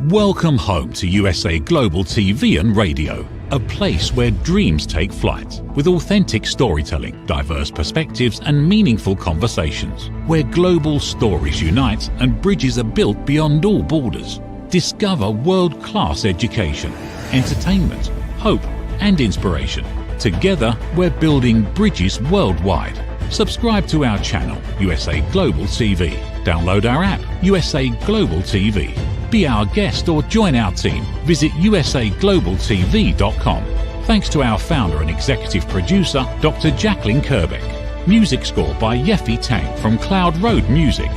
Welcome home to USA Global TV and Radio, a place where dreams take flight, with authentic storytelling, diverse perspectives and meaningful conversations, where global stories unite and bridges are built beyond all borders. Discover world-class education, entertainment, hope and inspiration. Together, we're building bridges worldwide. Subscribe to our channel, USA Global TV. Download our app, USA Global TV. Be our guest or join our team. Visit usaglobaltv.com. Thanks to our founder and executive producer, Dr. Jacalyn-Kerbeck. Music score by Yeffy Tang from Cloud Road Music.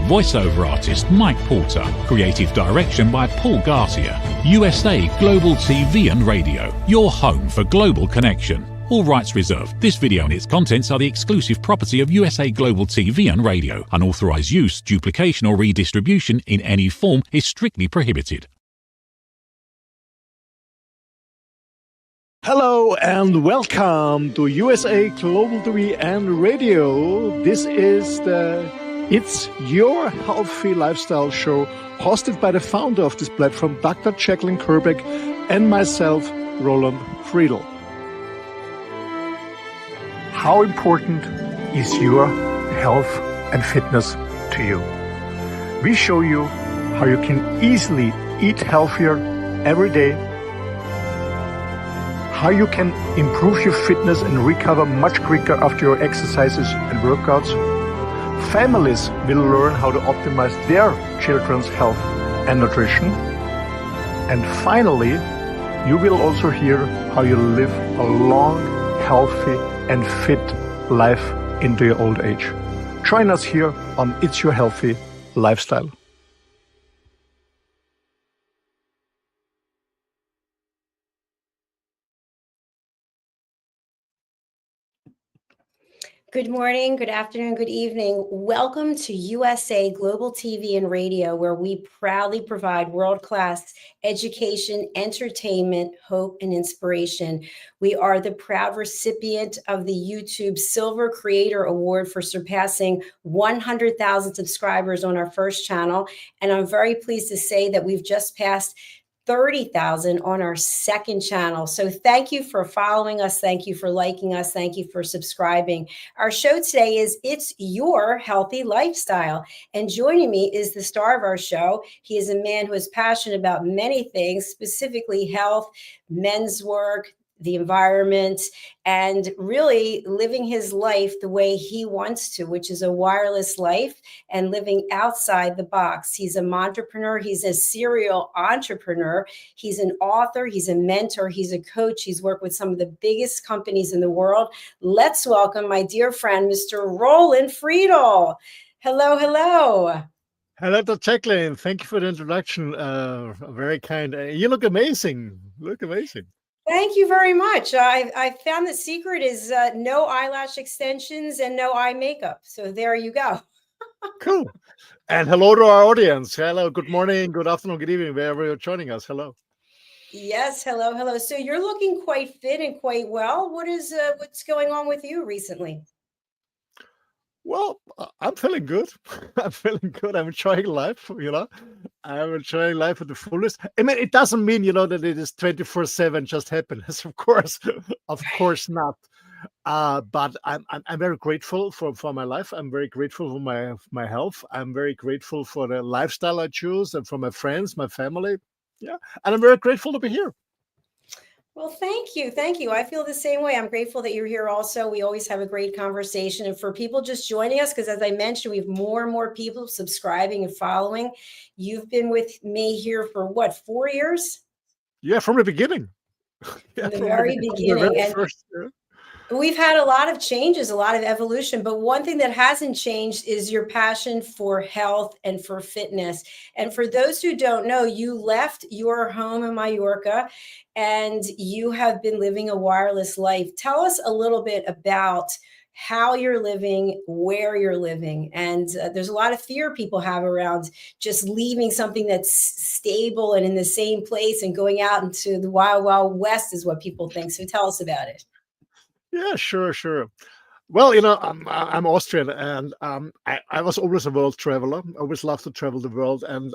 Voiceover artist Mike Porter. Creative direction by Paul Garcia. USA Global TV and Radio. Your home for global connection. All rights reserved. This video and its contents are the exclusive property of USA Global TV and Radio. Unauthorized use, duplication or redistribution in any form is strictly prohibited. Hello and welcome to USA Global TV and Radio. This is It's Your Healthy Lifestyle show, hosted by the founder of this platform, Dr. Jacalyn-Kerbeck, and myself, Roland-Friedl. How important is your health and fitness to you? We show you how you can easily eat healthier every day, how you can improve your fitness and recover much quicker after your exercises and workouts. Families will learn how to optimize their children's health and nutrition. And finally, you will also hear how you live a long, healthy and fit life into your old age. Join us here on It's Your Healthy Lifestyle. Good morning, good afternoon, good evening. Welcome to USA Global TV and Radio, where we proudly provide world-class education, entertainment, hope, and inspiration. We are the proud recipient of the YouTube Silver Creator Award for surpassing 100,000 subscribers on our first channel. And I'm very pleased to say that we've just passed 30,000 on our second channel. So thank you for following us. Thank you for liking us. Thank you for subscribing. Our show today is It's Your Healthy Lifestyle. And joining me is the star of our show. He is a man who is passionate about many things, specifically health, men's work, the environment, and really living his life the way he wants to, which is a wireless life and living outside the box. He's a Mantrepreneur. He's a serial entrepreneur. He's an author. He's a mentor. He's a coach. He's worked with some of the biggest companies in the world. Let's welcome my dear friend, Mr. Roland-Friedl. Hello, hello. Hello, Dr. Jacalyn. Thank you for the introduction. Very kind. You look amazing. Look amazing. Thank you very much. I found the secret is no eyelash extensions and no eye makeup. So there you go. Cool. And hello to our audience. Hello, good morning, good afternoon, good evening, wherever you're joining us. Hello. Yes, hello, hello. So you're looking quite fit and quite well. What's going on with you recently? Well, I'm feeling good. I'm feeling good. I'm enjoying life, I'm enjoying life at the fullest. I mean, it doesn't mean, that it is 24/7 just happiness, of course. Of course not. But I'm very grateful for my life. I'm very grateful for my health. I'm very grateful for the lifestyle I choose and for my friends, my family. Yeah. And I'm very grateful to be here. Well, thank you. Thank you. I feel the same way. I'm grateful that you're here also. We always have a great conversation. And for people just joining us, because as I mentioned, we have more and more people subscribing and following. You've been with me here for what, 4 years? Yeah, from the beginning. From the very beginning. And first, we've had a lot of changes, a lot of evolution, but one thing that hasn't changed is your passion for health and for fitness. And for those who don't know, you left your home in Mallorca and you have been living a wireless life. Tell us a little bit about how you're living, where you're living. And there's a lot of fear people have around just leaving something that's stable and in the same place and going out into the wild, wild west is what people think. So tell us about it. Yeah, sure. Well, I'm Austrian, and I was always a world traveler. I always loved to travel the world, and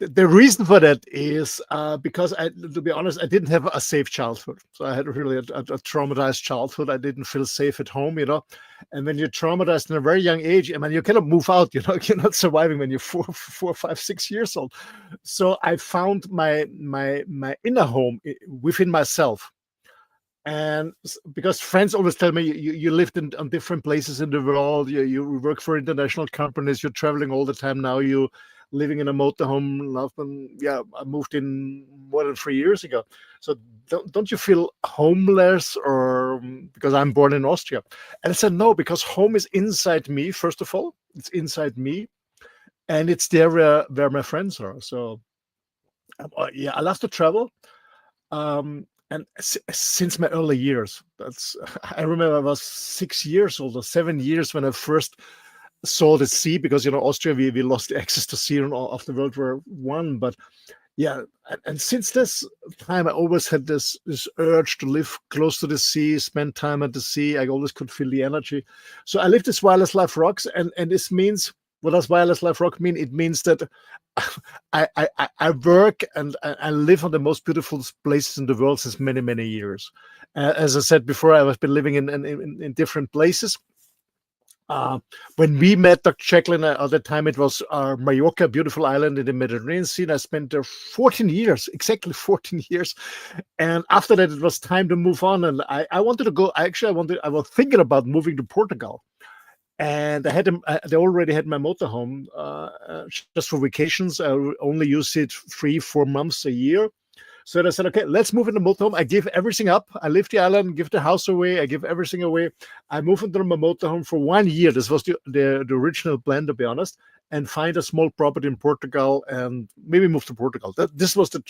The reason for that is because to be honest, I didn't have a safe childhood. So I had really a traumatized childhood. I didn't feel safe at home, And when you're traumatized in a very young age, I mean, you cannot move out, you're not surviving when you're 4, 5, 6 years old. So I found my inner home within myself. And because friends always tell me you lived on different places in the world, you work for international companies, you're traveling all the time now, you living in a motorhome. Yeah, I moved in more than 3 years ago. So don't you feel homeless, or because I'm born in Austria? And I said no, because home is inside me. First of all, it's inside me, and it's there where my friends are. So yeah, I love to travel. And since my early years, I remember I was 6 years old or 7 years when I first saw the sea, because Austria, we lost access to sea after World War I. But yeah, and since this time I always had this urge to live close to the sea, spend time at the sea. I always could feel the energy. So I live this Wireless Life Rocks, and this means, what does Wireless Life Rock mean? It means that I work and I live on the most beautiful places in the world since many, many years. As I said before, I've been living in different places. When we met Dr. Jacalyn, at the time it was Mallorca, a beautiful island in the Mediterranean Sea. And I spent there 14 years, exactly 14 years. And after that, it was time to move on. And I wanted to go. I was thinking about moving to Portugal. And they already had my motorhome just for vacations. I only use it 3-4 months a year. So I said, okay, let's move into motorhome. I give everything up. I leave the island, give the house away. I give everything away. I move into my motorhome for 1 year. This was the original plan, to be honest, and find a small property in Portugal and maybe move to Portugal. This was the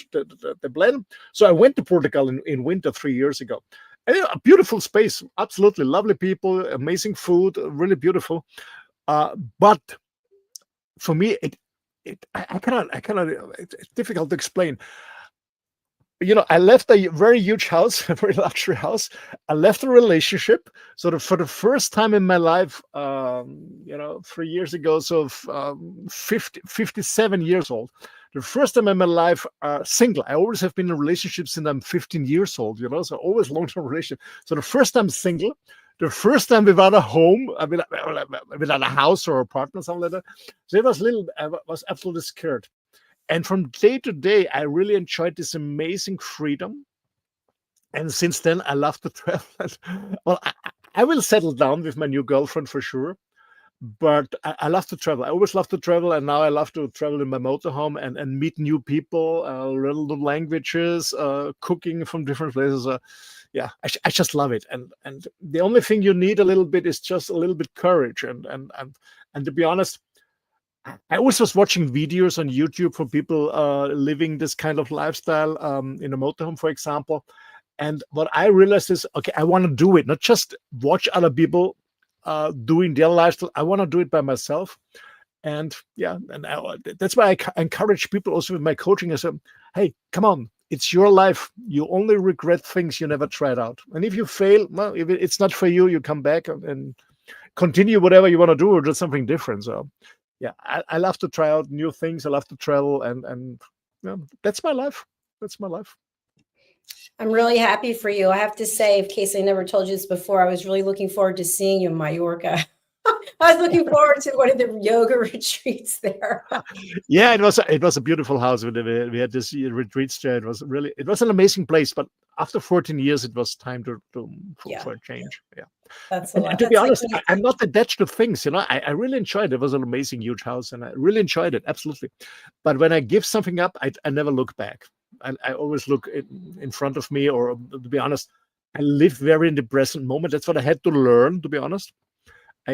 plan. So I went to Portugal in winter 3 years ago. And, a beautiful space, absolutely lovely people, amazing food, really beautiful. But for me, I cannot. It's difficult to explain. I left a very huge house, a very luxury house. I left a relationship. So for the first time in my life, 3 years ago, so 57 years old, the first time in my life, single. I always have been in relationships since I'm 15 years old, so always long-term relationship. So the first time single, the first time without a home, without a house or a partner, something like that. So I was absolutely scared. And from day to day, I really enjoyed this amazing freedom. And since then, I love to travel. Well, I will settle down with my new girlfriend for sure. But I love to travel. I always love to travel. And now I love to travel in my motorhome and meet new people, learn new languages, cooking from different places. Yeah, I just love it. And the only thing you need a little bit is just a little bit courage. And to be honest, I always was watching videos on YouTube for people living this kind of lifestyle in a motorhome, for example. And what I realized is, okay, I want to do it, not just watch other people doing their lifestyle. I want to do it by myself. And yeah, that's why I encourage people also with my coaching. I said, hey, come on, it's your life. You only regret things you never tried out. And if you fail, well, if it's not for you, you come back and continue whatever you want to do or do something different. So yeah, I love to try out new things. I love to travel, and that's my life. That's my life. I'm really happy for you. I have to say, in case I never told you this before, I was really looking forward to seeing you in Mallorca. I was looking forward to one of the yoga retreats there. Yeah, it was a beautiful house. We had this retreats there. It was an amazing place. But after 14 years, it was time for a change. Yeah, that's a lot. And to be honest, I'm not attached to things. I really enjoyed it. It was an amazing, huge house, and I really enjoyed it, absolutely. But when I give something up, I never look back. I always look in front of me, or to be honest, I live very in the present moment. That's what I had to learn, to be honest.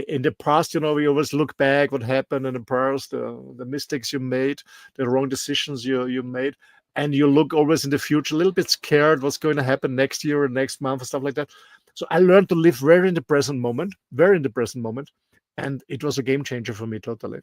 In the past, we always look back what happened in the past, the mistakes you made, the wrong decisions you made, and you look always in the future, a little bit scared what's going to happen next year or next month or stuff like that. So I learned to live very in the present moment, and it was a game changer for me, totally.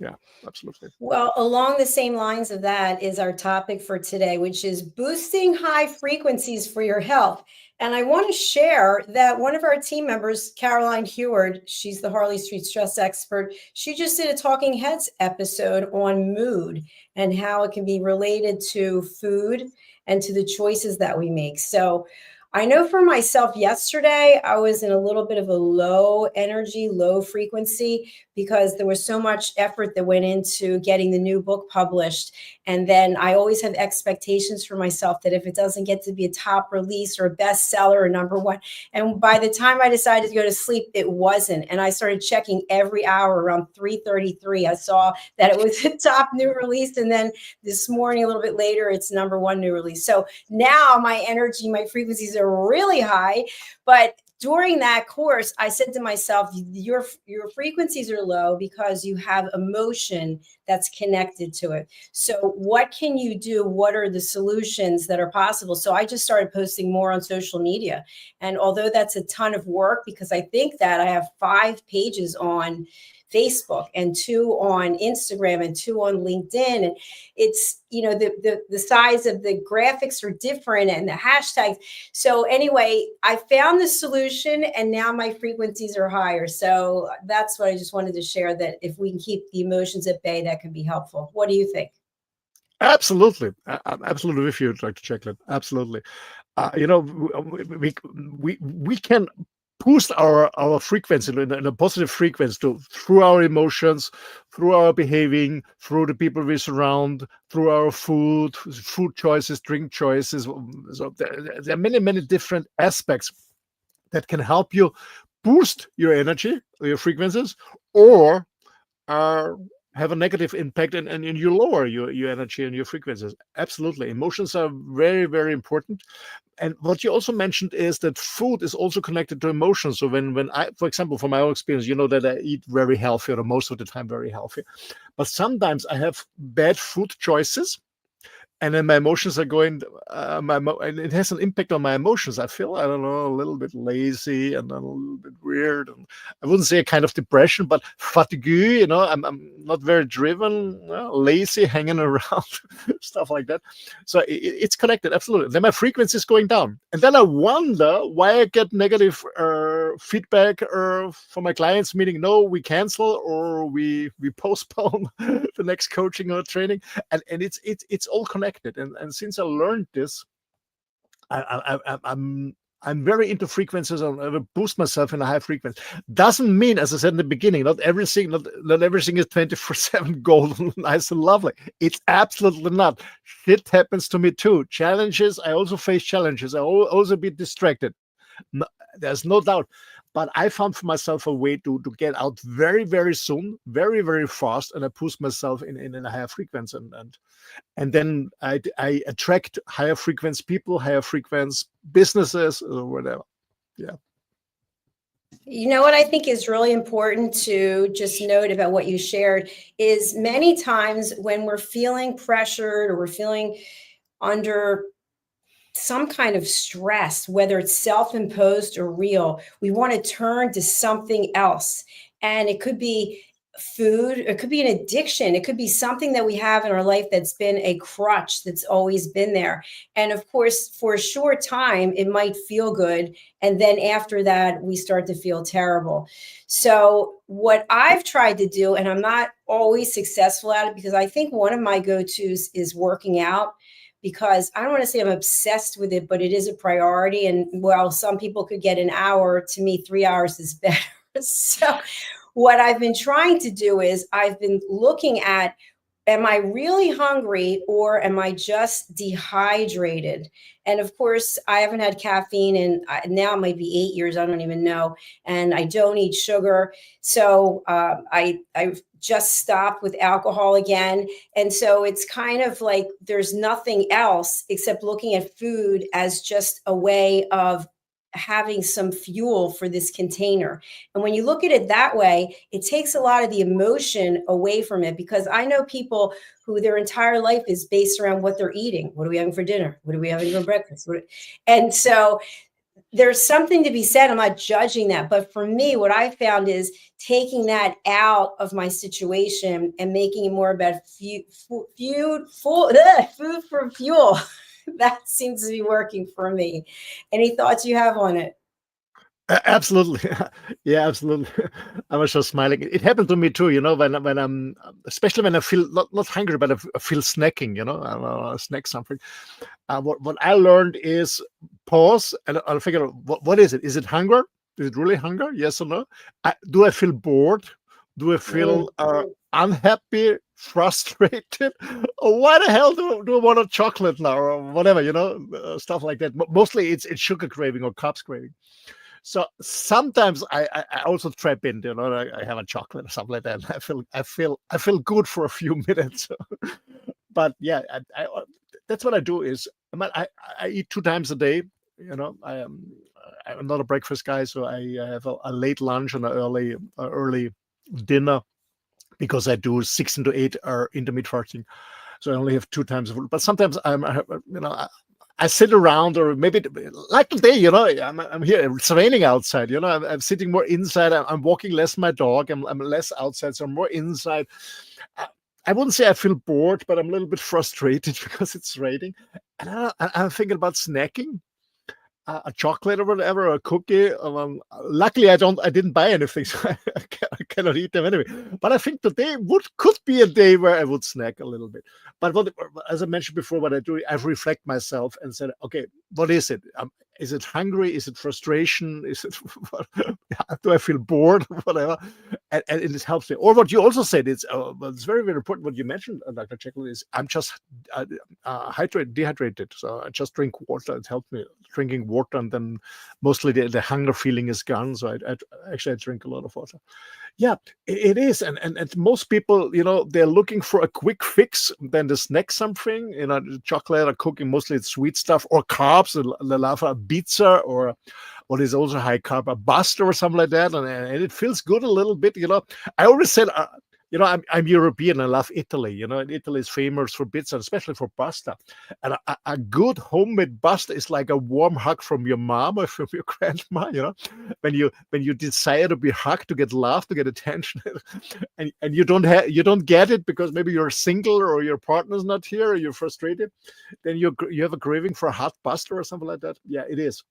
Yeah, absolutely. Well, along the same lines of that is our topic for today, which is boosting high frequencies for your health. And I want to share that one of our team members, Caroline Heward, she's the Harley Street stress expert. She just did a Talking Heads episode on mood and how it can be related to food and to the choices that we make. So I know for myself, yesterday, I was in a little bit of a low energy, low frequency, because there was so much effort that went into getting the new book published. And then I always have expectations for myself that if it doesn't get to be a top release or a bestseller or number one, and by the time I decided to go to sleep, it wasn't. And I started checking every hour around 3:33. I saw that it was a top new release. And then this morning, a little bit later, it's number one new release. So now my energy, my frequencies are really high. But during that course, I said to myself, your frequencies are low because you have emotion that's connected to it. So what can you do? What are the solutions that are possible? So I just started posting more on social media. And although that's a ton of work, because I think that I have 5 pages on Facebook and 2 on Instagram and 2 on LinkedIn. And it's, the size of the graphics are different and the hashtags. So anyway, I found the solution and now my frequencies are higher. So that's what I just wanted to share, that if we can keep the emotions at bay, that can be helpful. What do you think? Absolutely. I'm absolutely with you, Dr. Jacalyn. Absolutely. We can boost our frequency in a positive frequency through our emotions, through our behaving, through the people we surround, through our food choices, drink choices. So there are many different aspects that can help you boost your energy, your frequencies, or have a negative impact and you lower your energy and your frequencies. Absolutely. Emotions are very important. And what you also mentioned is that food is also connected to emotions. So when I, for example, from my own experience, you know that I eat very healthy, or most of the time very healthy. But sometimes I have bad food choices, and then my emotions are going, and it has an impact on my emotions. I feel, I don't know, a little bit lazy and a little bit weird. And I wouldn't say a kind of depression, but fatigue, I'm not very driven, lazy, hanging around, stuff like that. So it's connected, absolutely. Then my frequency is going down. And then I wonder why I get negative feedback from my clients, meaning, no, we cancel or we postpone the next coaching or training. And it's all connected. And since I learned this, I'm very into frequencies and I boost myself in a high frequency. Doesn't mean, as I said in the beginning, not everything is 24/7 golden, nice and lovely. It's absolutely not. Shit happens to me too. Challenges, I also face challenges. I also be distracted. No, there's no doubt. But I found for myself a way to get out very soon, very fast, and I push myself in a higher frequency, and then I attract higher frequency people, higher frequency businesses, or whatever. Yeah. You know what I think is really important to just note about what you shared is many times when we're feeling pressured or we're feeling under some kind of stress, whether it's self-imposed or real, we want to turn to something else. And it could be food, it could be an addiction, it could be something that we have in our life that's been a crutch that's always been there. And of course, for a short time, it might feel good. And then after that, we start to feel terrible. So what I've tried to do, and I'm not always successful at it, because I think one of my go-tos is working out, because I don't want to say I'm obsessed with it, but it is a priority. And while some people could get an hour, to me, 3 hours is better. So what I've been trying to do is I've been looking at, am I really hungry or am I just dehydrated? And of course, I haven't had caffeine in now it might be 8 years. I don't even know. And I don't eat sugar. So I've just stopped with alcohol again. And so it's kind of like there's nothing else except looking at food as just a way of having some fuel for this container. And when you look at it that way, it takes a lot of the emotion away from it, because I know people who their entire life is based around what they're eating. What are we having for dinner? What are we having for breakfast? And so there's something to be said. I'm not judging that. But for me, what I found is taking that out of my situation and making it more about food for fuel. That seems to be working for me. Any thoughts you have on it? Absolutely. Yeah, absolutely. I was just smiling. It happened to me too, when I'm, especially when I feel not hungry, but I feel snacking, I snack something. What I learned is pause and I'll figure out what is it? Is it hunger? Is it really hunger? Yes or no? Do I feel bored? Do I feel unhappy, frustrated? Or why the hell do I want a chocolate now or whatever, stuff like that. Mostly it's sugar craving or carbs craving. So sometimes I also trap in, I have a chocolate or something like that. And I feel good for a few minutes. But yeah, that's what I do is I eat 2 times a day. I'm not a breakfast guy, so I have a late lunch and an early dinner because I do 16 to 8 hour intermittent fasting. So I only have 2 times of food. But sometimes I sit around, or maybe like today, I'm here. It's raining outside. I'm sitting more inside. I'm walking less my dog. I'm less outside, so I'm more inside. I wouldn't say I feel bored, but I'm a little bit frustrated because it's raining. And I'm thinking about snacking, a chocolate or whatever, or a cookie. Luckily, I didn't buy anything, so I cannot eat them anyway. But I think today could be a day where I would snack a little bit. But as I mentioned before, what I do, I reflect myself and said, okay, what is it? Is it hungry? Is it frustration? Is it do I feel bored? Whatever, and it helps me. Or what you also said, it's very, very important. What you mentioned, Dr. Jacalyn, is I'm just dehydrated, so I just drink water. It helps me drinking water, and then mostly the hunger feeling is gone. So I drink a lot of water. Yeah, it is, and most people, they're looking for a quick fix. Then they snack something, chocolate or cooking. Mostly it's sweet stuff or carbs. They love a pizza or what is also high carb, a pasta or something like that, and it feels good a little bit. I always said, I'm European. I love Italy. And Italy is famous for pizza, especially for pasta. And a good homemade pasta is like a warm hug from your mom or from your grandma. When you desire to be hugged, to get love, to get attention, and you don't get it because maybe you're single or your partner's not here or you're frustrated, then you have a craving for a hot pasta or something like that. Yeah, it is.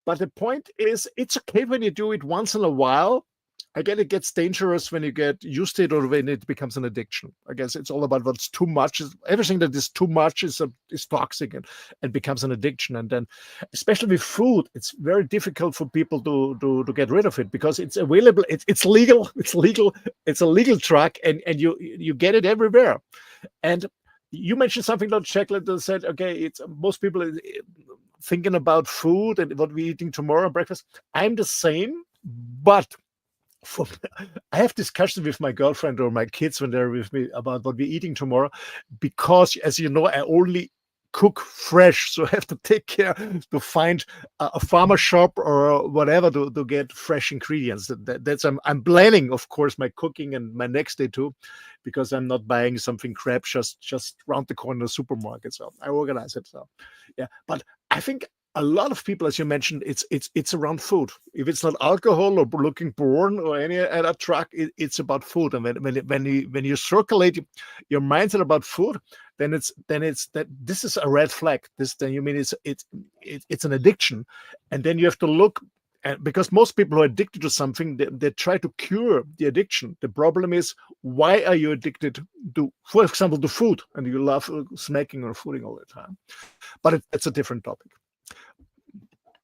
But the point is, it's okay when you do it once in a while. Again, it gets dangerous when you get used to it or when it becomes an addiction. I guess it's all about what's too much. Everything that is too much is toxic and becomes an addiction. And then, especially with food, it's very difficult for people to get rid of it because it's available. It's legal. It's legal. It's a legal drug, and you get it everywhere. And you mentioned something, Dr. Jacalyn, that said, okay, it's most people thinking about food and what we're eating tomorrow breakfast. I'm the same, but I have discussions with my girlfriend or my kids when they're with me about what we're eating tomorrow, because, as you know, I only cook fresh, so I have to take care to find a farmer shop or whatever to get fresh ingredients. That's I'm planning, of course, my cooking and my next day too, because I'm not buying something crap just around the corner in the supermarket. So I organize it. So yeah, but I think a lot of people, as you mentioned, it's around food. If it's not alcohol or looking bored or any other drug, it's about food. And when you circulate your mindset about food, then it's that this is a red flag. Then you mean it's an addiction, and then you have to look. Because most people who are addicted to something, they try to cure the addiction. The problem is, why are you addicted to, for example, to food, and you love snacking or fooding all the time? But it's a different topic.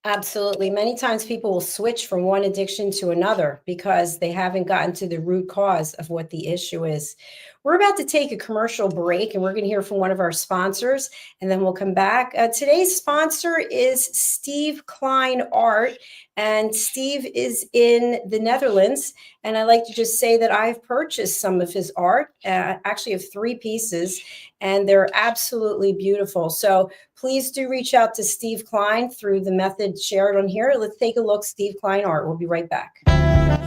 Absolutely. Many times people will switch from one addiction to another because they haven't gotten to the root cause of what the issue is. We're about to take a commercial break, and we're going to hear from one of our sponsors, and then we'll come back. Today's sponsor is Steve Klein Art, and Steve is in the Netherlands. And I like to just say that I've purchased some of his art. Actually, have 3 pieces, and they're absolutely beautiful. So please do reach out to Steve Klein through the method shared on here. Let's take a look. Steve Klein Art. We'll be right back.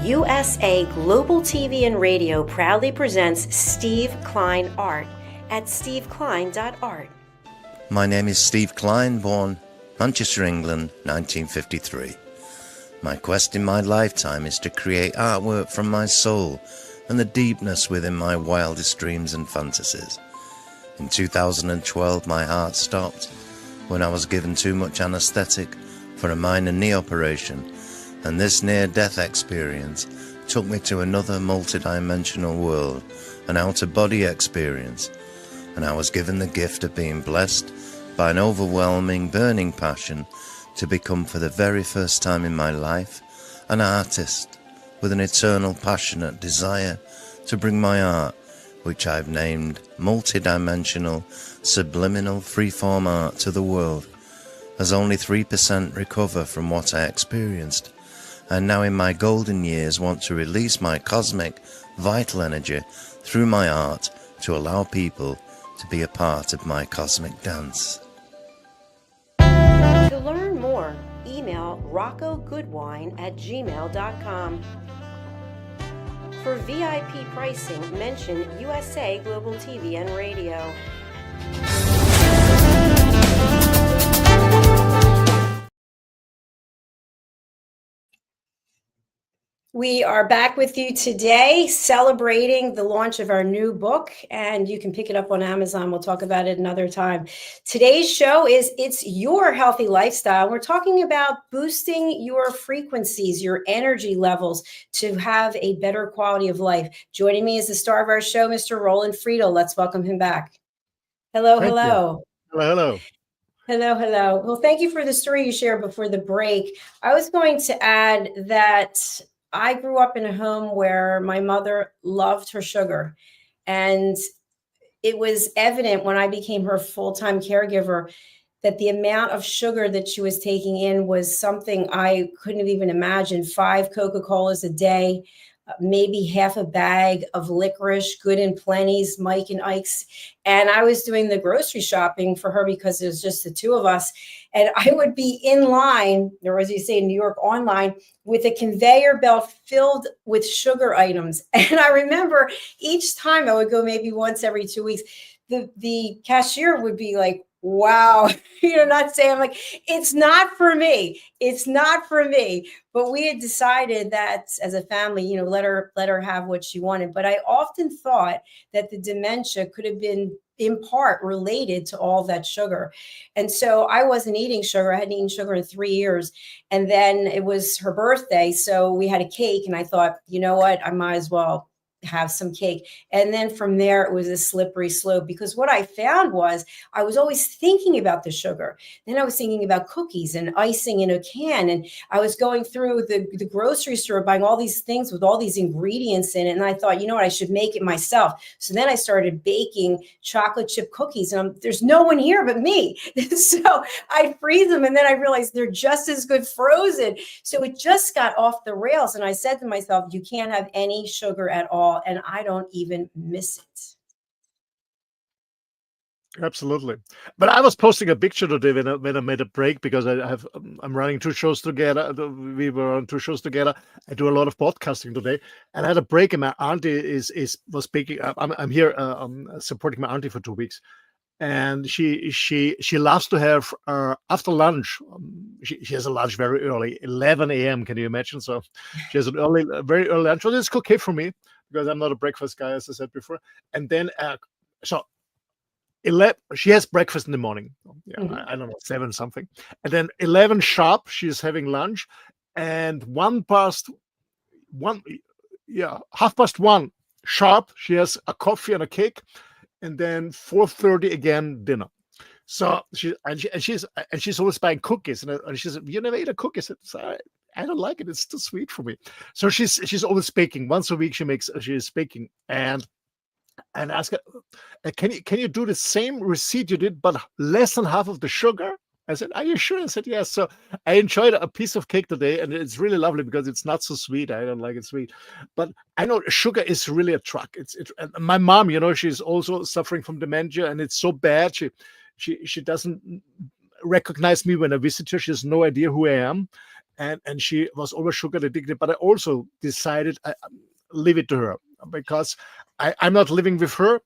USA Global TV and Radio proudly presents Steve Klein Art at steveklein.art. My name is Steve Klein, born Manchester, England, 1953. My quest in my lifetime is to create artwork from my soul and the deepness within my wildest dreams and fantasies. In 2012, my heart stopped when I was given too much anesthetic for a minor knee operation, and this near-death experience took me to another multi-dimensional world, an out-of-body experience, and I was given the gift of being blessed by an overwhelming, burning passion to become, for the very first time in my life, an artist with an eternal, passionate desire to bring my art, which I've named multi-dimensional, subliminal, freeform art, to the world. As only 3% recover from what I experienced, and now in my golden years want to release my cosmic, vital energy through my art to allow people to be a part of my cosmic dance. To learn more, email roccogoodwine@gmail.com. For VIP pricing, mention USA Global TV and Radio. We are back with you today, celebrating the launch of our new book, and you can pick it up on Amazon. We'll talk about it another time. Today's show is It's Your Healthy Lifestyle. We're talking about boosting your frequencies, your energy levels to have a better quality of life. Joining me is the star of our show, Mr. Roland-Friedl. Let's welcome him back. Hello, Thank you. hello. Hello. Hello, hello. Well, thank you for the story you shared before the break. I was going to add that I grew up in a home where my mother loved her sugar, and it was evident when I became her full-time caregiver that the amount of sugar that she was taking in was something I couldn't even imagine. 5 Coca-Colas a day, maybe half a bag of licorice, Good and Plenty's, Mike and Ike's. And I was doing the grocery shopping for her because it was just the two of us. And I would be in line, or as you say in New York, online, with a conveyor belt filled with sugar items. And I remember each time I would go maybe once every 2 weeks, the cashier would be like, wow, not saying, I'm like, it's not for me. It's not for me. But we had decided that as a family, let her have what she wanted. But I often thought that the dementia could have been in part related to all that sugar. And so I wasn't eating sugar. I hadn't eaten sugar in 3 years. And then it was her birthday. So we had a cake, and I thought, you know what, I might as well have some cake. And then from there, it was a slippery slope, because what I found was I was always thinking about the sugar. Then I was thinking about cookies and icing in a can. And I was going through the grocery store buying all these things with all these ingredients in it. And I thought, you know what, I should make it myself. So then I started baking chocolate chip cookies, and there's no one here but me. So I freeze them, and then I realized they're just as good frozen. So it just got off the rails. And I said to myself, you can't have any sugar at all. And I don't even miss it. Absolutely. But I was posting a picture today when I made a break, because I'm running 2 shows together. We were on 2 shows together. I do a lot of podcasting today, and I had a break, and my auntie was speaking. I'm here supporting my auntie for 2 weeks, and she loves to have after lunch. She has a lunch very early, 11 a.m. Can you imagine? So she has a very early lunch. So it's okay for me, because I'm not a breakfast guy, as I said before. And then she has breakfast in the morning. I don't know, 7 something. And then 11 sharp, she's having lunch. And 1:30 sharp, she has a coffee and a cake. And then 4:30 again, dinner. So she's always buying cookies. And she said, you never eat a cookie? I said, I don't like it. It's too sweet for me. So she's always baking. Once a week she's baking. And ask her, can you do the same receipt you did, but less than half of the sugar? I said, are you sure? I said, yes. So I enjoyed a piece of cake today, and it's really lovely because it's not so sweet. I don't like it sweet. But I know sugar is really a truck. And my mom, she's also suffering from dementia, and it's so bad. She doesn't recognize me when I visit her. She has no idea who I am. And she was always sugar addicted. But I also decided I leave it to her, because I'm not living with her,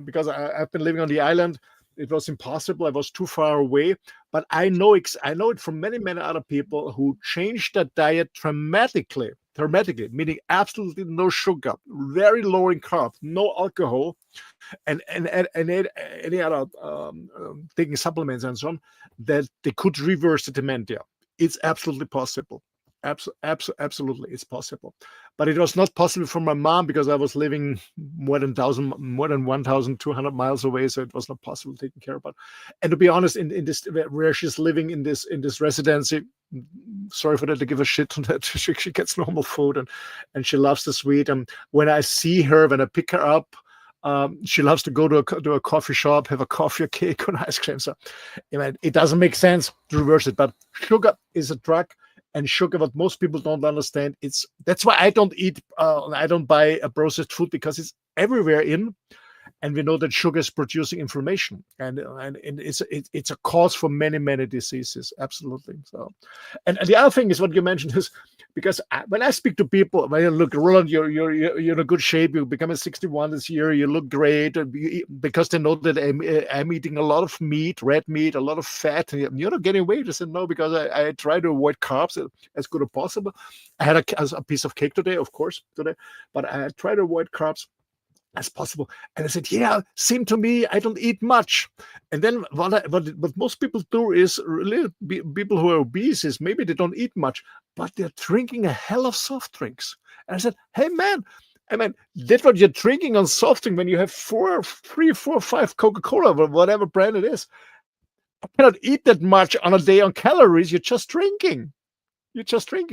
because I've been living on the island. it was impossible. I was too far away. But I know it from many, many other people who changed their diet dramatically, meaning absolutely no sugar, very low in carbs, no alcohol, and any other taking supplements and so on, that they could reverse the dementia. It's absolutely possible. Absolutely, it's possible. But it was not possible for my mom because I was living more than 1,200 miles away, so it was not possible taking care of her. And to be honest, in this where she's living in this residency, sorry for that to give a shit on that. She gets normal food and she loves the sweet. And when I see her, when I pick her up, she loves to go to a coffee shop, have a coffee, a cake, and ice cream. So, it doesn't make sense to reverse it. But sugar is a drug, and sugar, what most people don't understand, that's why I don't buy a processed food, because it's everywhere in. And we know that sugar is producing inflammation, and it's a cause for many, many diseases. Absolutely. So, and the other thing is what you mentioned is, because when I speak to people, when you look, Roland, you're in a good shape. You become 61 this year. You look great, because they know that I'm eating a lot of meat, red meat, a lot of fat. And you're not getting weight. I said no, because I try to avoid carbs as good as possible. I had a piece of cake today, of course, but I try to avoid carbs as possible. And I said, yeah, same to me. I don't eat much. And then what most people do is, really, people who are obese, is maybe they don't eat much, but they're drinking a hell of soft drinks. And I said, hey man, that's what you're drinking on soft drink when you have 3, 4, 5 Coca-Cola, whatever brand it is. I cannot eat that much on a day on calories. You're just drinking.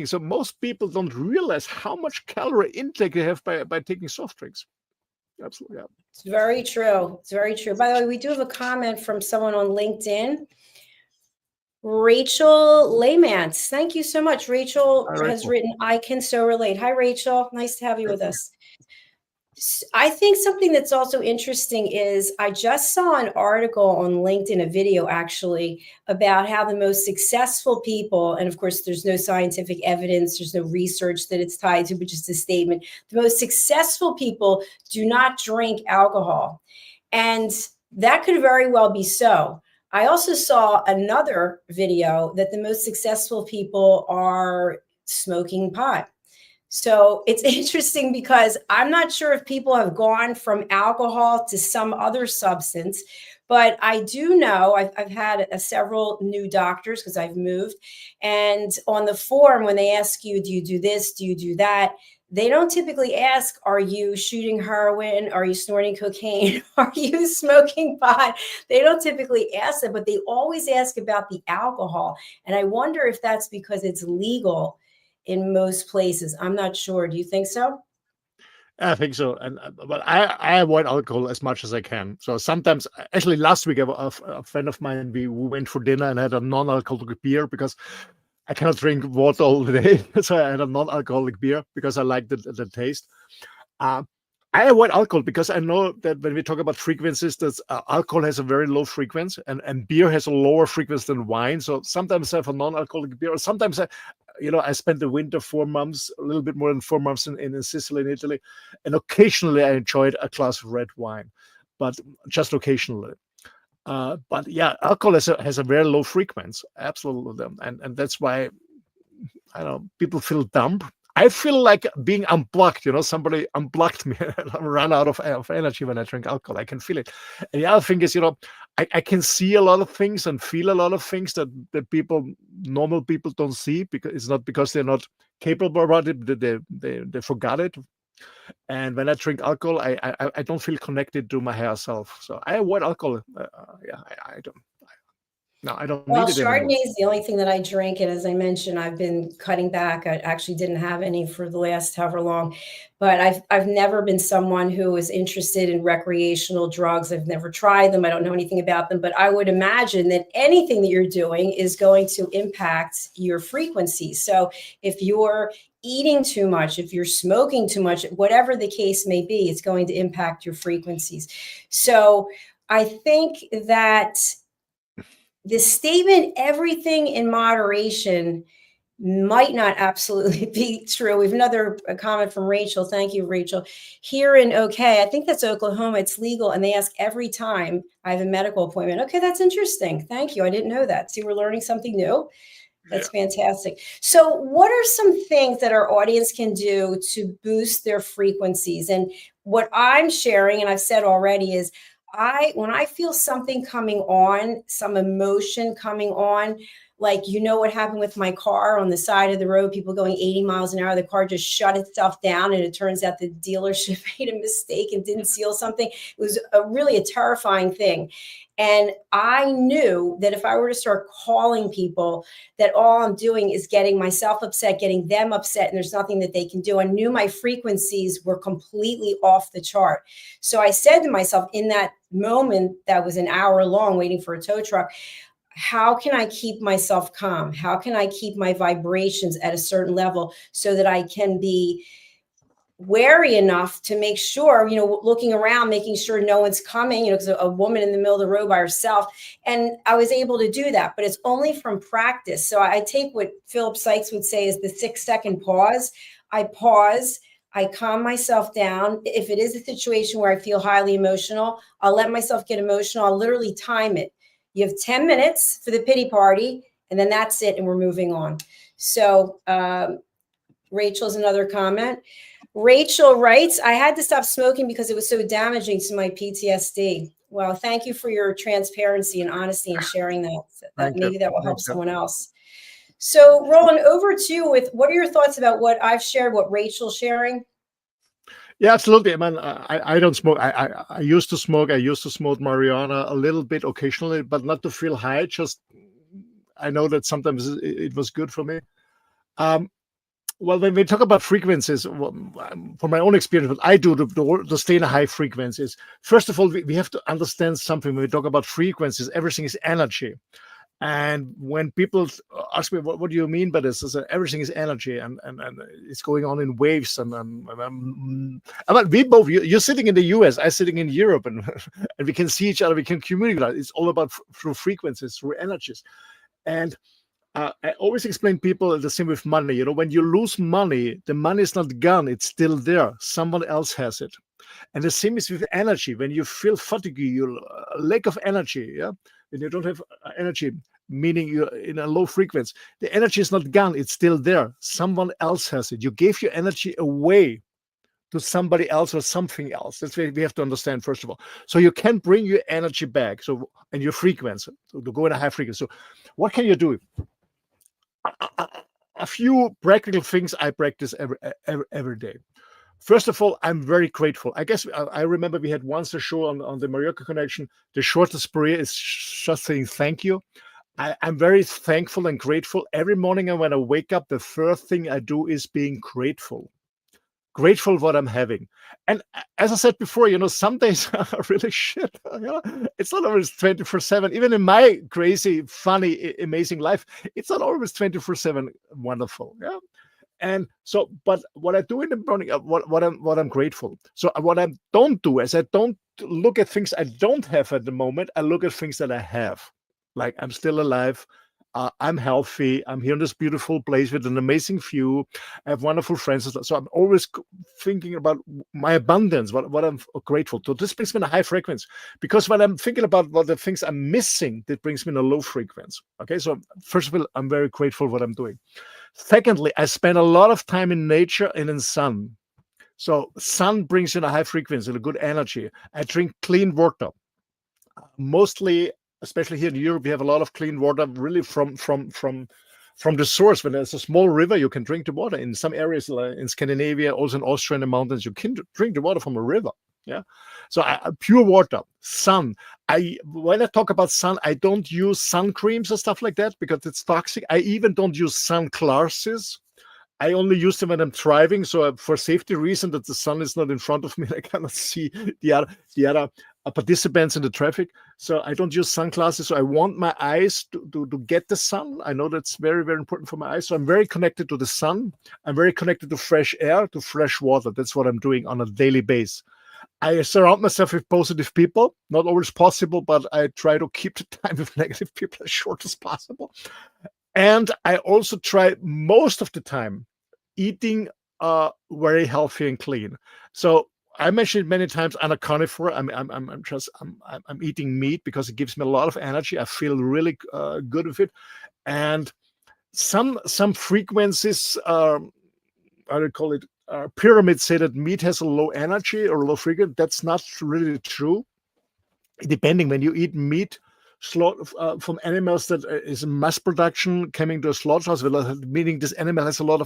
So most people don't realize how much calorie intake they have by taking soft drinks. Absolutely. Yeah. It's very true. It's very true. By the way, we do have a comment from someone on LinkedIn. Rachel Laymans. Thank you so much. Rachel has written, I can so relate. Hi, Rachel. Nice to have you with us. I think something that's also interesting is I just saw an article on LinkedIn, a video actually, about how the most successful people, and of course, there's no scientific evidence, there's no research that it's tied to, but just a statement. The most successful people do not drink alcohol. And that could very well be so. I also saw another video that the most successful people are smoking pot. So it's interesting because I'm not sure if people have gone from alcohol to some other substance, but I do know I've had several new doctors because I've moved. And on the form, when they ask you, do you do this? Do you do that? They don't typically ask, are you shooting heroin? Are you snorting cocaine? Are you smoking pot? They don't typically ask that, but they always ask about the alcohol. And I wonder if that's because it's legal in most places. I'm not sure. Do you think so? I think so. But I avoid alcohol as much as I can. So sometimes, actually last week, a friend of mine, we went for dinner and had a non-alcoholic beer, because I cannot drink water all the day. So I had a non-alcoholic beer because I like the taste. I avoid alcohol because I know that when we talk about frequencies, that alcohol has a very low frequency, and beer has a lower frequency than wine. So sometimes I have a non-alcoholic beer, or sometimes I spent the winter 4 months, a little bit more than 4 months in Sicily, in Italy, and occasionally I enjoyed a glass of red wine, but just occasionally. But yeah, alcohol has a very low frequency, absolutely, and that's why I don't know, people feel dumb. I feel like being unplugged. Somebody unplugged me, and I run out of energy when I drink alcohol. I can feel it. And the other thing is, I can see a lot of things and feel a lot of things that normal people don't see, because it's not because they're not capable about it. They forgot it. And when I drink alcohol, I don't feel connected to my higher self. So I avoid alcohol. I don't. No, I don't need it anymore. Chardonnay is the only thing that I drink. And as I mentioned, I've been cutting back. I actually didn't have any for the last however long. But I've never been someone who is interested in recreational drugs. I've never tried them. I don't know anything about them. But I would imagine that anything that you're doing is going to impact your frequency. So if you're eating too much, if you're smoking too much, whatever the case may be, it's going to impact your frequencies. So I think that the statement, everything in moderation, might not absolutely be true. We have another comment from Rachel. Thank you, Rachel. Here in I think that's Oklahoma, it's legal, and they ask every time I have a medical appointment. Okay, that's interesting. Thank you. I didn't know that. See, we're learning something new. That's fantastic. So what are some things that our audience can do to boost their frequencies? And what I'm sharing, and I've said already, is when I feel something coming on, some emotion coming on, like, what happened with my car on the side of the road, people going 80 miles an hour, the car just shut itself down, and it turns out the dealership made a mistake and didn't seal something. It was really a terrifying thing. And I knew that if I were to start calling people, that all I'm doing is getting myself upset, getting them upset, and there's nothing that they can do. I knew my frequencies were completely off the chart. So I said to myself in that moment, that was an hour long waiting for a tow truck, how can I keep myself calm? How can I keep my vibrations at a certain level so that I can be wary enough to make sure, looking around, making sure no one's coming, because a woman in the middle of the road by herself. And I was able to do that, but it's only from practice. So I take what Philip Sykes would say is the 6-second pause. I pause. I calm myself down. If it is a situation where I feel highly emotional, I'll let myself get emotional. I'll literally time it. You have 10 minutes for the pity party, and then that's it, and we're moving on. So Rachel's another comment. Rachel writes, I had to stop smoking because it was so damaging to my PTSD. Well, thank you for your transparency and honesty and sharing that. Maybe that will help someone else. So Roland, over to you with what are your thoughts about what I've shared, what Rachel's sharing? Yeah, absolutely. I mean, I don't smoke. I used to smoke. I used to smoke marijuana a little bit occasionally, but not to feel high. Just I know that sometimes it was good for me. Well, when we talk about frequencies, from my own experience, what I do to stay in a high frequencies, first of all, we have to understand something. When we talk about frequencies, everything is energy. And when people ask me, what do you mean by this? I say, everything is energy, and it's going on in waves. And I mean, we both, you're sitting in the US, I'm sitting in Europe, and we can see each other, we can communicate. It's all about through frequencies, through energies. And I always explain people the same with money. When you lose money, the money is not gone, it's still there. Someone else has it. And the same is with energy. When you feel fatigue, you lack of energy, when you don't have energy, meaning you're in a low frequency, the energy is not gone, it's still there. Someone else has it. You gave your energy away to somebody else or something else. That's what we have to understand, first of all. So you can bring your energy back, and your frequency, to go in a high frequency. So what can you do? A few practical things I practice every day. First of all, I'm very grateful. I guess I remember we had once a show on the Mallorca Connection. The shortest prayer is just saying thank you. I'm very thankful and grateful. Every morning when I wake up, the first thing I do is being grateful. Grateful what I'm having. And as I said before, some days are really shit. It's not always 24/7. Even in my crazy, funny, amazing life, it's not always 24/7 wonderful. Yeah. And so, but what I do in the morning, what I'm grateful. So what I don't do is I don't look at things I don't have at the moment. I look at things that I have. Like I'm still alive. I'm healthy. I'm here in this beautiful place with an amazing view. I have wonderful friends. So I'm always thinking about my abundance, what I'm grateful to. This brings me in a high frequency, because when I'm thinking about what the things I'm missing, that brings me in a low frequency. Okay, so first of all, I'm very grateful for what I'm doing. Secondly, I spend a lot of time in nature and in sun. So sun brings in a high frequency, a good energy. I drink clean water. Mostly, especially here in Europe, we have a lot of clean water, really from the source. When there's a small river, you can drink the water. In some areas, like in Scandinavia, also in Austria, in the mountains, you can drink the water from a river. Yeah, so pure water, sun. When I talk about sun, I don't use sun creams or stuff like that because it's toxic. I even don't use sunglasses. I only use them when I'm driving, so for safety reason that the sun is not in front of me, I cannot see the other participants in the traffic. So I don't use sunglasses. So I want my eyes to get the sun. I know that's very, very important for my eyes. So I'm very connected to the sun. I'm very connected to fresh air, to fresh water. That's what I'm doing on a daily basis. I surround myself with positive people. Not always possible, but I try to keep the time with negative people as short as possible. And I also try most of the time eating very healthy and clean. So I mentioned many times I'm a carnivore. I'm eating meat because it gives me a lot of energy. I feel really good with it. And some frequencies, I would call it pyramids, say that meat has a low energy or low frequency. That's not really true. Depending, when you eat meat from animals that is mass production coming to a slaughterhouse, meaning this animal has a lot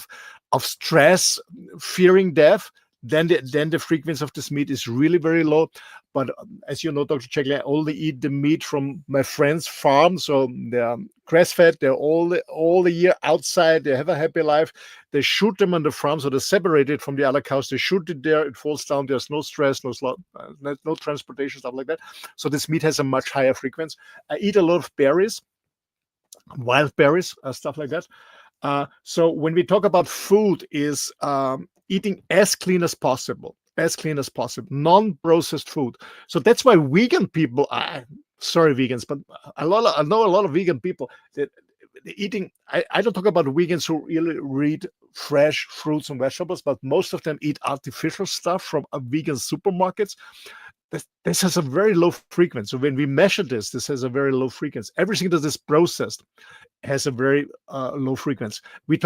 of stress, fearing death, then the frequency of this meat is really very low. But as you know, Dr. Jacalyn, I only eat the meat from my friend's farm, so they're grass-fed. They're all the year outside. They have a happy life. They shoot them on the farm, so they're separated from the other cows. They shoot it there. It falls down. There's no stress, no transportation, stuff like that. So this meat has a much higher frequency. I eat a lot of berries, wild berries, stuff like that. So when we talk about food, is eating as clean as possible, non-processed food. So that's why vegan people, sorry vegans, but I know a lot of vegan people that eating. I don't talk about vegans who really read fresh fruits and vegetables, but most of them eat artificial stuff from vegan supermarkets. This has a very low frequency. So when we measure this has a very low frequency. Everything that is processed has a very low frequency. We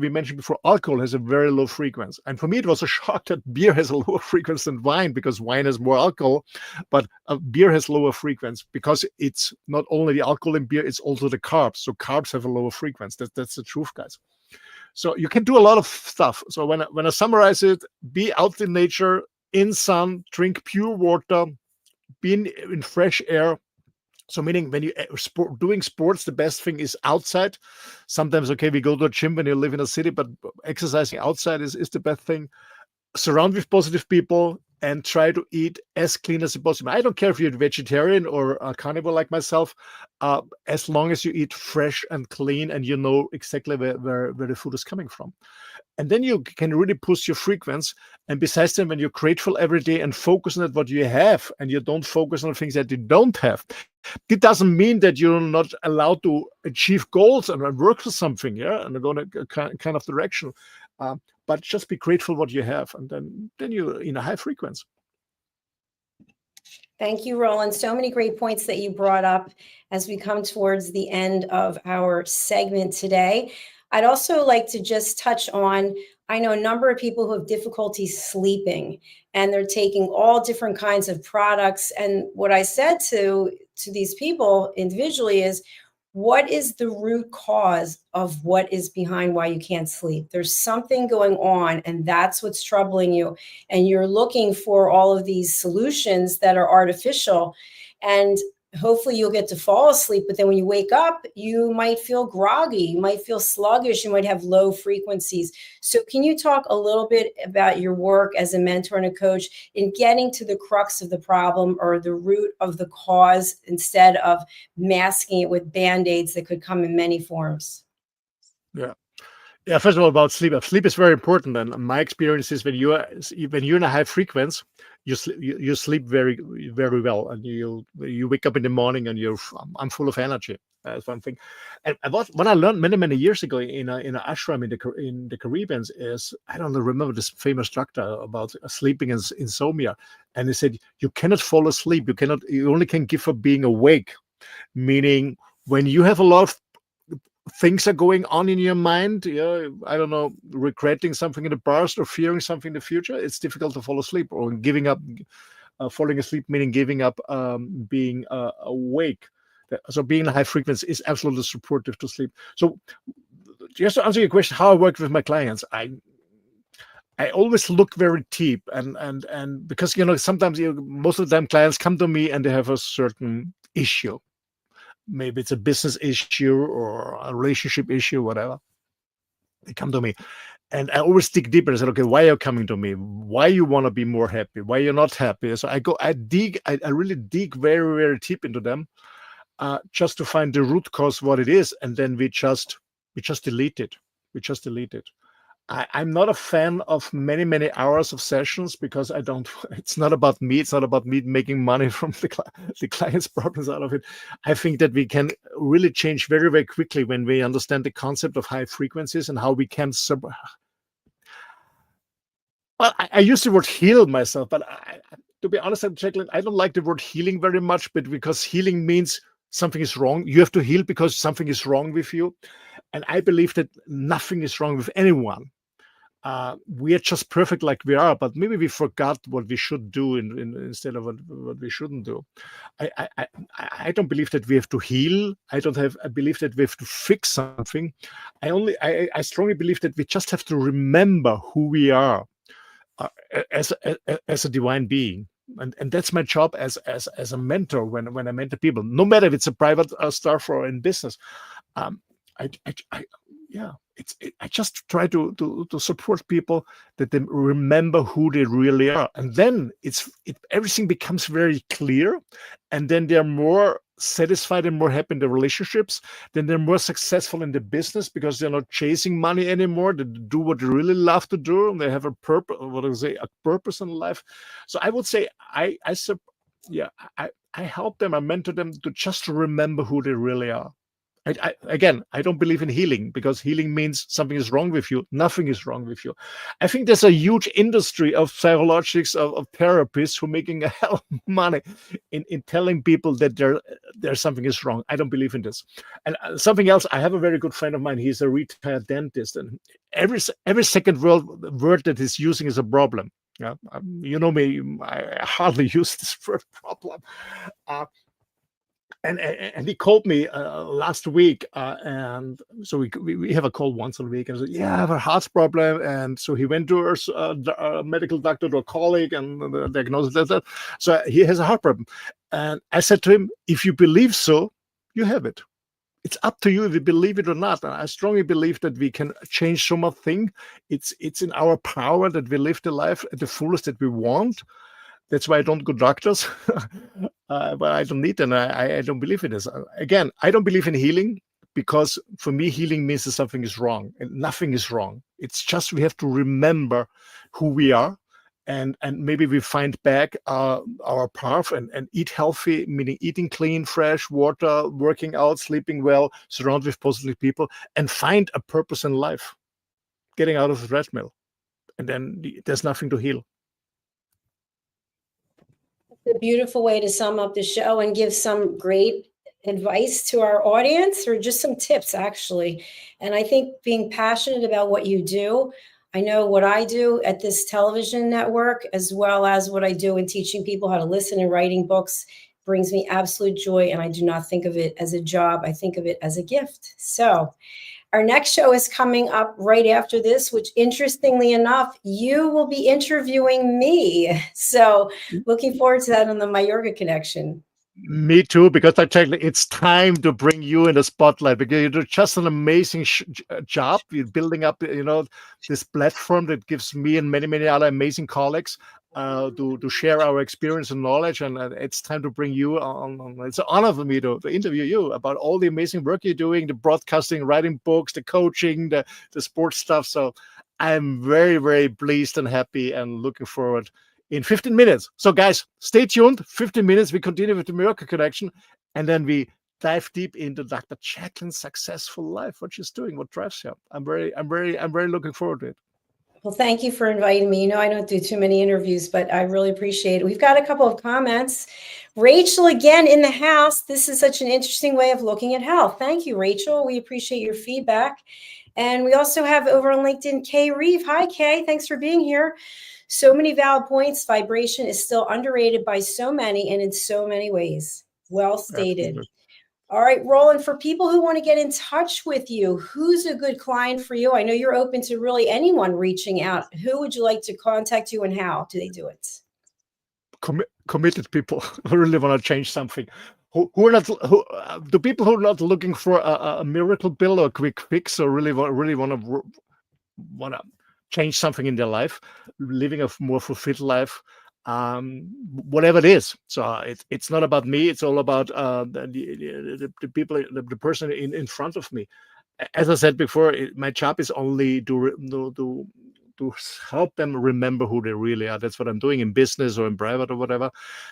mentioned before, alcohol has a very low frequency. And for me, it was a shock that beer has a lower frequency than wine, because wine has more alcohol, but beer has lower frequency because it's not only the alcohol in beer, it's also the carbs. So carbs have a lower frequency. That's the truth, guys. So you can do a lot of stuff. So when I summarize it, be out in nature, in sun, drink pure water, be in fresh air. So meaning when you doing sports, the best thing is outside. Sometimes, okay, we go to a gym when you live in a city, but exercising outside is the best thing. Surround with positive people and try to eat as clean as possible. I don't care if you're a vegetarian or a carnivore like myself, as long as you eat fresh and clean and you know exactly where the food is coming from. And then you can really push your frequency. And besides that, when you're grateful every day and focus on what you have, and you don't focus on things that you don't have, it doesn't mean that you're not allowed to achieve goals and work for something, and go in a kind of direction. But just be grateful what you have, and then you're in a high frequency. Thank you, Roland. So many great points that you brought up as we come towards the end of our segment today. I'd also like to just touch on, I know a number of people who have difficulty sleeping, and they're taking all different kinds of products. And what I said to these people individually is, what is the root cause of what is behind why you can't sleep? There's something going on, and that's what's troubling you. And you're looking for all of these solutions that are artificial. And hopefully you'll get to fall asleep, but then when you wake up, you might feel groggy, you might feel sluggish, you might have low frequencies. So can you talk a little bit about your work as a mentor and a coach in getting to the crux of the problem or the root of the cause, instead of masking it with Band-Aids that could come in many forms? Yeah, first of all, about sleep. Sleep is very important, and my experience is when you're in a high frequency, you sleep very, very well, and you wake up in the morning and I'm full of energy. That's one thing. And what I learned many years ago in an ashram in the Caribbean is, I don't remember this famous doctor about sleeping and insomnia, and he said you cannot fall asleep. You only can give up being awake, meaning when you have a lot of things are going on in your mind, I don't know, regretting something in the past or fearing something in the future, it's difficult to fall asleep, or giving up, falling asleep, meaning giving up being awake. So being in high frequency is absolutely supportive to sleep. So just to answer your question, how I work with my clients, I always look very deep, and because sometimes most of the time clients come to me and they have a certain issue. Maybe it's a business issue or a relationship issue, whatever. They come to me, and I always dig deeper and say, okay, why are you coming to me? Why you want to be more happy? Why you're not happy? So I really dig very, very deep into them, just to find the root cause, what it is, and then we just delete it. I'm not a fan of many hours of sessions because I don't. It's not about me. It's not about me making money from the client's problems out of it. I think that we can really change very quickly when we understand the concept of high frequencies and how we can well, I use the word heal myself, but to be honest, Jacalyn, I don't like the word healing very much, but because healing means something is wrong. You have to heal because something is wrong with you. And I believe that nothing is wrong with anyone. We are just perfect like we are, but maybe we forgot what we should do instead of what we shouldn't do. I don't believe that we have to heal. I believe that we have to fix something. I strongly believe that we just have to remember who we are as a divine being. And that's my job as a mentor when I mentor people, no matter if it's a private staff or in business. I just try to support people that they remember who they really are, and then everything becomes very clear, and then they're more satisfied and more happy in the relationships. Then they're more successful in the business because they're not chasing money anymore. They do what they really love to do, and they have a purpose. A purpose in life. So I would say I help them. I mentor them to just remember who they really are. Again, I don't believe in healing because healing means something is wrong with you. Nothing is wrong with you. I think there's a huge industry of psychologists, of therapists who are making a hell of money in telling people that there's something is wrong. I don't believe in this. And something else, I have a very good friend of mine. He's a retired dentist, and every second word that he's using is a problem. Yeah, you know me, I hardly use this word problem. And he called me last week, and so we have a call once a week. And I said, "Yeah, I have a heart problem." And so he went to a medical doctor, to a colleague, and the diagnosis that. So he has a heart problem. And I said to him, "If you believe so, you have it. It's up to you if you believe it or not." And I strongly believe that we can change so much thing. It's in our power that we live the life at the fullest that we want. That's why I don't go doctors, but I don't need them. I don't believe in this. Again, I don't believe in healing because for me, healing means that something is wrong, and nothing is wrong. It's just we have to remember who we are, and maybe we find back our path and eat healthy, meaning eating clean, fresh water, working out, sleeping well, surrounded with positive people, and find a purpose in life, getting out of the treadmill, and then there's nothing to heal. A beautiful way to sum up the show and give some great advice to our audience, or just some tips, actually. And I think being passionate about what you do, I know what I do at this television network, as well as what I do in teaching people how to listen and writing books, brings me absolute joy. And I do not think of it as a job. I think of it as a gift. So our next show is coming up right after this, which, interestingly enough, you will be interviewing me. So looking forward to that on the Mallorca Connection. Me too, because it's time to bring you in the spotlight, because you do just an amazing job. You're building up, this platform that gives me and many other amazing colleagues to share our experience and knowledge. And it's time to bring you on. It's an honor for me to interview you about all the amazing work you're doing, the broadcasting, writing books, the coaching, the sports stuff. So I'm very pleased and happy and looking forward in 15 minutes. So guys, stay tuned. 15 minutes. We continue with the Mallorca Connection, and then we dive deep into Dr. Jacalyn's successful life, what she's doing, what drives her. I'm very looking forward to it. Well, thank you for inviting me. I don't do too many interviews, but I really appreciate it. We've got a couple of comments. Rachel, again, in the house. This is such an interesting way of looking at health. Thank you, Rachel. We appreciate your feedback. And we also have over on LinkedIn, Kay Reeve. Hi, Kay. Thanks for being here. So many valid points. Vibration is still underrated by so many and in so many ways. Well stated. Absolutely. All right, Roland, for people who want to get in touch with you, who's a good client for you? I know you're open to really anyone reaching out. Who would you like to contact you, and how do they do it? Committed people who really want to change something. The people who are not looking for a miracle pill or a quick fix, or really want to change something in their life, living a more fulfilled life, whatever it is. So it's not about me. It's all about the people, the person in front of me. as I said before, my job is only to help them remember who they really are. That's what I'm doing in business or in private or whatever.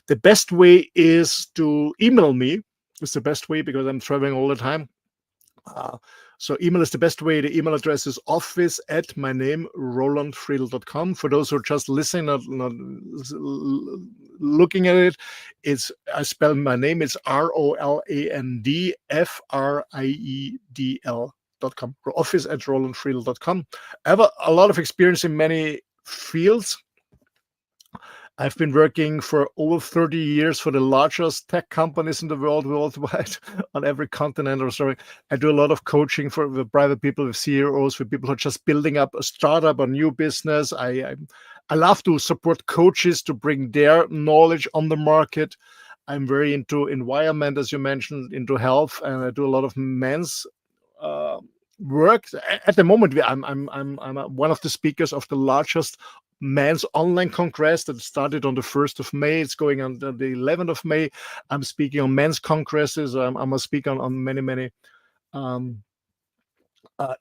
The best way is to email me. It's the best way because I'm traveling all the time. So email is the best way. The email address is office@roland-friedl.com. For those who are just listening, not looking at it, I spell my name. It's rolandfriedl.com. Office@roland-friedl.com. I have a lot of experience in many fields. I've been working for over 30 years for the largest tech companies in the world, worldwide, on every continent or so. I do a lot of coaching for the private people, with CEOs, for people who are just building up a startup, a new business. I love to support coaches to bring their knowledge on the market. I'm very into environment, as you mentioned, into health, and I do a lot of men's work. At the moment, I'm one of the speakers of the largest men's online congress that started on the 1st of May. It's going on the 11th of May. I'm speaking on men's congresses. I'm a speaker on many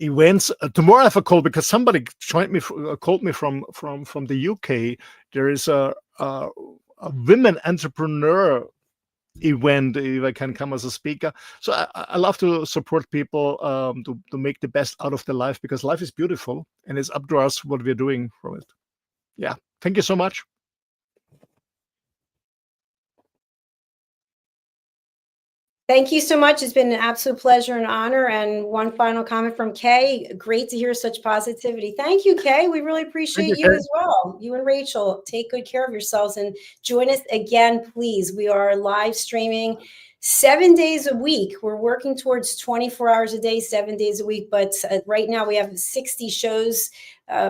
events. Tomorrow I have a call because somebody called me from the UK. There is a women entrepreneur event, if I can come as a speaker. So I love to support people to make the best out of their life, because life is beautiful and it's up to us what we're doing from it. Yeah. Thank you so much. Thank you so much. It's been an absolute pleasure and honor. And one final comment from Kay. Great to hear such positivity. Thank you, Kay. We really appreciate you as well. You and Rachel, take good care of yourselves and join us again, please. We are live streaming 7 days a week. We're working towards 24 hours a day, 7 days a week. But right now we have 60 shows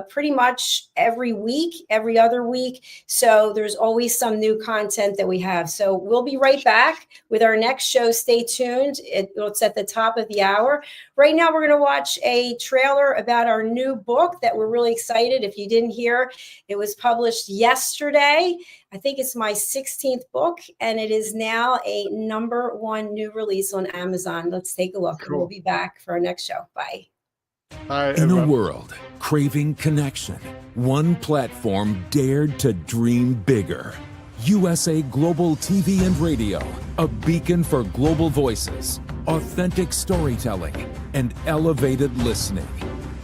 pretty much every week, every other week. So there's always some new content that we have. So we'll be right back with our next show. Stay tuned. It's at the top of the hour. Right now, we're going to watch a trailer about our new book that we're really excited. If you didn't hear, it was published yesterday. I think it's my 16th book, and it is now a #1 new release on Amazon. Let's take a look. Cool. We'll be back for our next show. Bye. In a world craving connection, one platform dared to dream bigger. USA Global TV and Radio, a beacon for global voices, authentic storytelling, and elevated listening.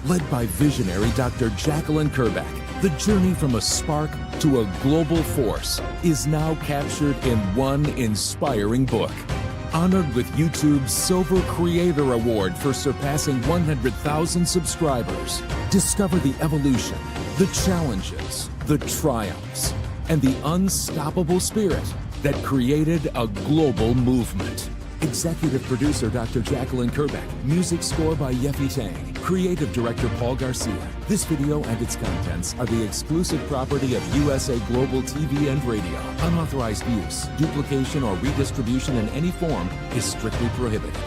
Led by visionary Dr. Jacalyn-Kerbeck, the journey from a spark to a global force is now captured in one inspiring book. Honored with YouTube's Silver Creator Award for surpassing 100,000 subscribers. Discover the evolution, the challenges, the triumphs, and the unstoppable spirit that created a global movement. Executive producer Dr. Jacalyn-Kerbeck. Music score by Yeffy Tang. Creative director Paul Garcia. This video and its contents are the exclusive property of USA Global TV and Radio. Unauthorized use, duplication, or redistribution in any form is strictly prohibited.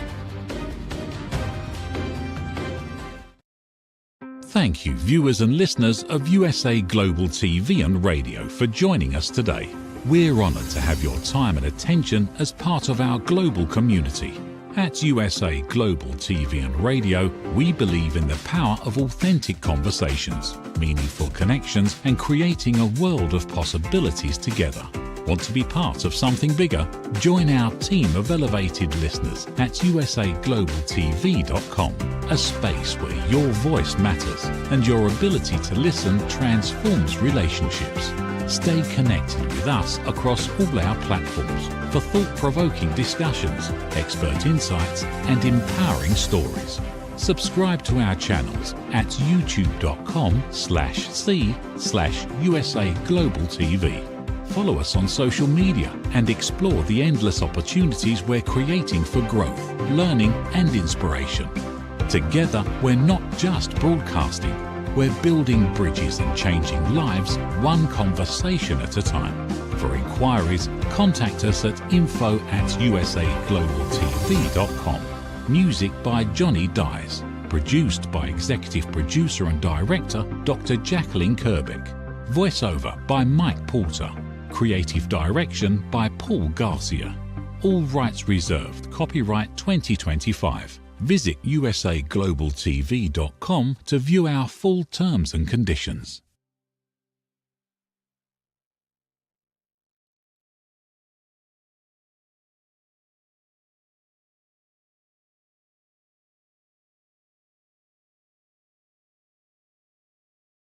Thank you, viewers and listeners of USA Global TV and Radio, for joining us today. We're honoured to have your time and attention as part of our global community. At USA Global TV and Radio, we believe in the power of authentic conversations, meaningful connections, and creating a world of possibilities together. Want to be part of something bigger? Join our team of elevated listeners at usaglobaltv.com, a space where your voice matters and your ability to listen transforms relationships. Stay connected with us across all our platforms for thought-provoking discussions, expert insights, and empowering stories. Subscribe to our channels at youtube.com/c/USAGlobalTV. Follow us on social media and explore the endless opportunities we're creating for growth, learning, and inspiration. Together, we're not just broadcasting. We're building bridges and changing lives, one conversation at a time. For inquiries, contact us at info@usaglobaltv.com. Music by Johnny Dies. Produced by Executive Producer and Director Dr. Jacalyn-Kerbeck. Voiceover by Mike Porter. Creative Direction by Paul Garcia. All rights reserved. Copyright 2025. Visit usaglobaltv.com to view our full terms and conditions.